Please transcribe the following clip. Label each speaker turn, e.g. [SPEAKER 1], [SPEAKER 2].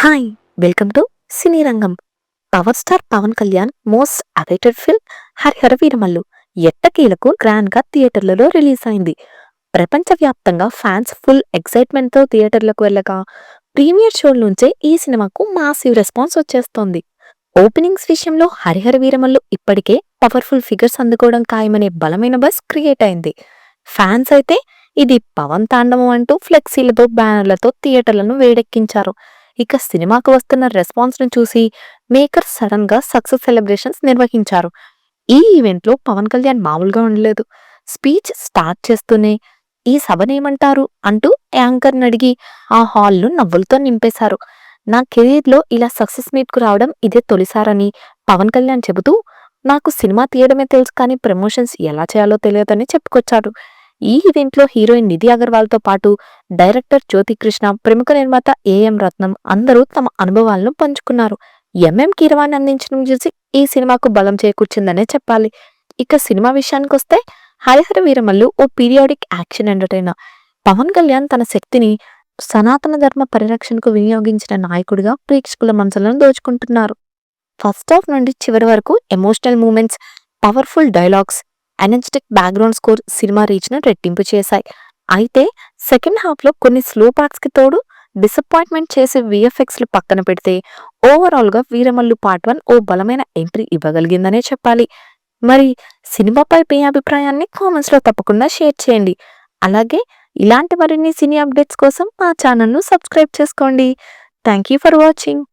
[SPEAKER 1] Hi! Welcome to సినీ రంగం. Power star Pawan Kalyan most awaited film 'Harihara Veeramallu' ఎట్టకేలకు గ్రాండ్‌గా థియేటర్లలో రిలీజ్ అయింది. ప్రపంచవ్యాప్తంగా ఫ్యాన్స్ ఫుల్ ఎక్సైట్‌మెంట్‌తో థియేటర్లకు వెళ్ళగా, ప్రీమియర్ షోల నుంచే ఈ సినిమాకు మాసివ్ రెస్పాన్స్ వచ్చేస్తోంది. ఓపెనింగ్స్ విషయంలో 'హరిహర వీరమల్లు' ఇప్పటికే పవర్‌ఫుల్ ఫిగర్స్ అందుకోవడం ఖాయమనే బలమైన బజ్ క్రియేట్ అయింది. ఫ్యాన్స్ అయితే ఇది పవన్ తాండవం అంటూ ఫ్లెక్సీలతో, బ్యానర్లతో థియేటర్లను వేడెక్కించారు. ఇక సినిమాకు వస్తున్న రెస్పాన్స్ ను చూసి మేకర్స్ సడన్ గా సక్సెస్ సెలబ్రేషన్స్ నిర్వహించారు. ఈ ఈవెంట్ లో పవన్ కళ్యాణ్ మామూలుగా ఉండలేదు. స్పీచ్ స్టార్ట్ చేస్తూనే ఈ సభనేమంటారు అంటూ యాంకర్ అడిగి ఆ హాల్ ను నవ్వులతో నింపేశారు. నా కెరీర్ లో ఇలా సక్సెస్ మీట్ కు రావడం ఇదే తొలిసారని పవన్ కళ్యాణ్ చెబుతూ, నాకు సినిమా తీయడమే తెలుసు కానీ ప్రమోషన్స్ ఎలా చేయాలో తెలియదని చెప్పుకొచ్చాడు. ఈ ఈవెంట్ లో హీరోయిన్ నిధి అగర్వాల్ తో పాటు డైరెక్టర్ జ్యోతి కృష్ణ, ప్రముఖ నిర్మాత ఏఎం రత్నం అందరూ తమ అనుభవాలను పంచుకున్నారు. ఎంఎం కీరవాణి అందించడం చూసి ఈ సినిమాకు బలం చేకూర్చిందనే చెప్పాలి. ఇక సినిమా విషయానికొస్తే 'హరిహర వీరమల్లు' ఓ periodic action entertainer. Pawan Kalyan తన శక్తిని సనాతన ధర్మ పరిరక్షణకు వినియోగించిన నాయకుడిగా ప్రేక్షకుల మనసులను దోచుకుంటున్నారు. ఫస్ట్ హాఫ్ నుండి చివరి వరకు emotional moments, powerful dialogues, energetic background score సినిమా రీచ్ ను రెట్టింపు చేశాయి. అయితే సెకండ్ హాఫ్ లో కొన్ని స్లో పార్ట్స్ కి తోడు డిసప్పాయింట్మెంట్ చేసే విఎఫ్ఎక్స్ లు పక్కన పెడితే ఓవరాల్ గా వీరమల్లు పార్ట్ 1 ఓ బలమైన ఎంట్రీ ఇవ్వగలిగిందనే చెప్పాలి. మరి సినిమాపై మీ అభిప్రాయాన్ని కామెంట్స్ లో తప్పకుండా షేర్ చేయండి. అలాగే ఇలాంటి మరిన్ని సినీ అప్డేట్స్ కోసం మా ఛానల్ ను సబ్స్క్రైబ్ చేసుకోండి. Thank you for watching.